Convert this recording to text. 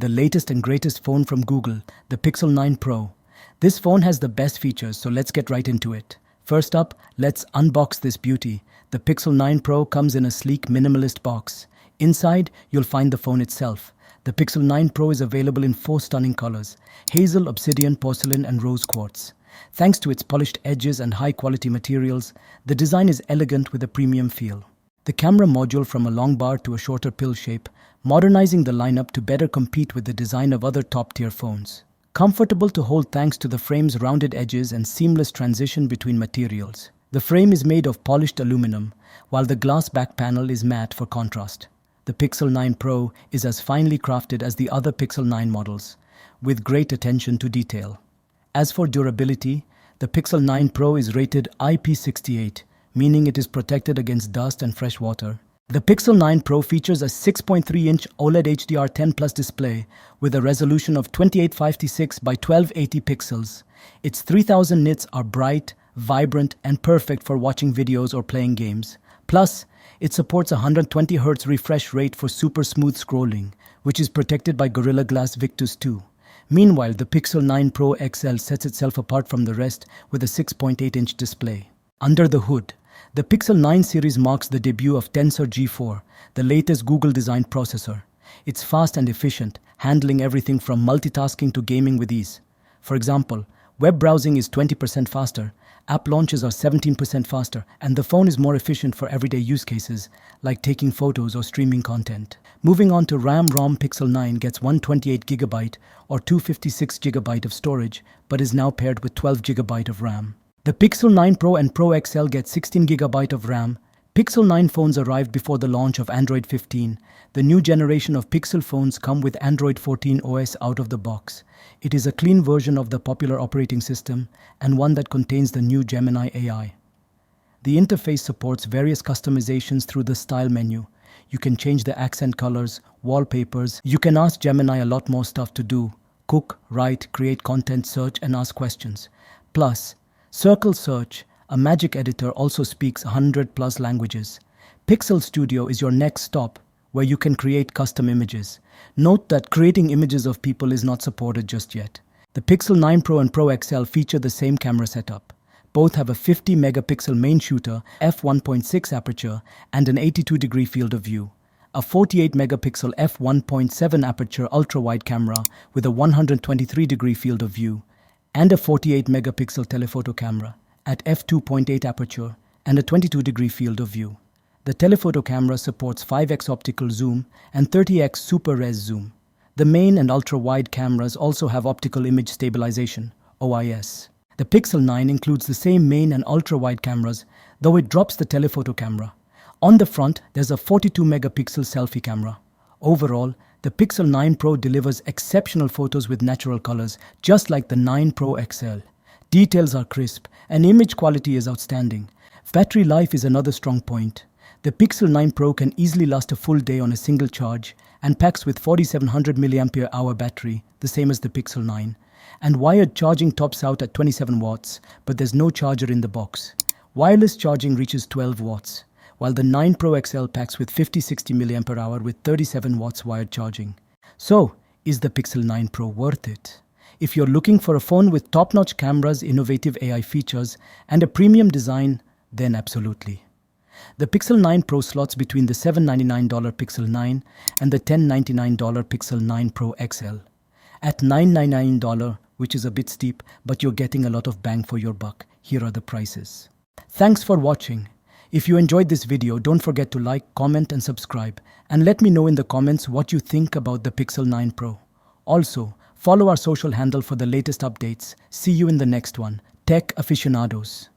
the latest and greatest phone from Google, the Pixel 9 Pro. This phone has the best features, so let's get right into it. First up, let's unbox this beauty. The Pixel 9 Pro comes in a sleek minimalist box. Inside, you'll find the phone itself. The Pixel 9 Pro is available in 4 stunning colors: hazel, obsidian, porcelain, and rose quartz. Thanks to its polished edges and high-quality materials, the design is elegant with a premium feel. The camera module from a long bar to a shorter pill shape, modernizing the lineup to better compete with the design of other top-tier phones. Comfortable to hold thanks to the frame's rounded edges and seamless transition between materials. The frame is made of polished aluminum, while the glass back panel is matte for contrast. The Pixel 9 Pro is as finely crafted as the other Pixel 9 models, with great attention to detail. As for durability, the Pixel 9 Pro is rated IP68, meaning it is protected against dust and fresh water. The Pixel 9 Pro features a 6.3-inch OLED HDR10+ display with a resolution of 2856 by 1280 pixels. Its 3000 nits are bright, vibrant, and perfect for watching videos or playing games. Plus, it supports a 120Hz refresh rate for super smooth scrolling, which is protected by Gorilla Glass Victus 2. Meanwhile, the Pixel 9 Pro XL sets itself apart from the rest with a 6.8-inch display. Under the hood, the Pixel 9 series marks the debut of Tensor G4, the latest Google-designed processor. It's fast and efficient, handling everything from multitasking to gaming with ease. For example, web browsing is 20% faster, app launches are 17% faster, and the phone is more efficient for everyday use cases, like taking photos or streaming content. Moving on to RAM/ROM, Pixel 9 gets 128GB or 256GB of storage, but is now paired with 12GB of RAM. The Pixel 9 Pro and Pro XL get 16GB of RAM. Pixel 9 phones arrived before the launch of Android 15. The new generation of Pixel phones come with Android 14 OS out of the box. It is a clean version of the popular operating system and one that contains the new Gemini AI. The interface supports various customizations through the Style menu. You can change the accent colors, wallpapers. You can ask Gemini a lot more stuff to do: cook, write, create content, search, and ask questions. Plus, Circle Search, a magic editor, also speaks 100+ languages. Pixel Studio is your next stop, where you can create custom images. Note that creating images of people is not supported just yet. The Pixel 9 Pro and Pro XL feature the same camera setup. Both have a 50-megapixel main shooter, f1.6 aperture, and an 82-degree field of view. A 48-megapixel f1.7 aperture ultra-wide camera with a 123-degree field of view, and a 48-megapixel telephoto camera at f2.8 aperture and a 22-degree field of view. The telephoto camera supports 5x optical zoom and 30x super res zoom. The main and ultra-wide cameras also have optical image stabilization, OIS. The Pixel 9 includes the same main and ultra-wide cameras, though it drops the telephoto camera. On the front, there's a 42-megapixel selfie camera. Overall, the Pixel 9 Pro delivers exceptional photos with natural colors, just like the 9 Pro XL. Details are crisp, and image quality is outstanding. Battery life is another strong point. The Pixel 9 Pro can easily last a full day on a single charge and packs with 4700 mAh battery, the same as the Pixel 9. And wired charging tops out at 27 watts, but there's no charger in the box. Wireless charging reaches 12 watts. While the 9 Pro XL packs with 50-60 mAh with 37 watts wired charging. So, is the Pixel 9 Pro worth it? If you're looking for a phone with top-notch cameras, innovative AI features, and a premium design, then absolutely. The Pixel 9 Pro slots between the $799 Pixel 9 and the $1,099 Pixel 9 Pro XL. At $999, which is a bit steep, but you're getting a lot of bang for your buck, here are the prices. Thanks for watching. If you enjoyed this video, don't forget to like, comment, and subscribe. And let me know in the comments what you think about the Pixel 9 Pro. Also, follow our social handle for the latest updates. See you in the next one. Tech aficionados.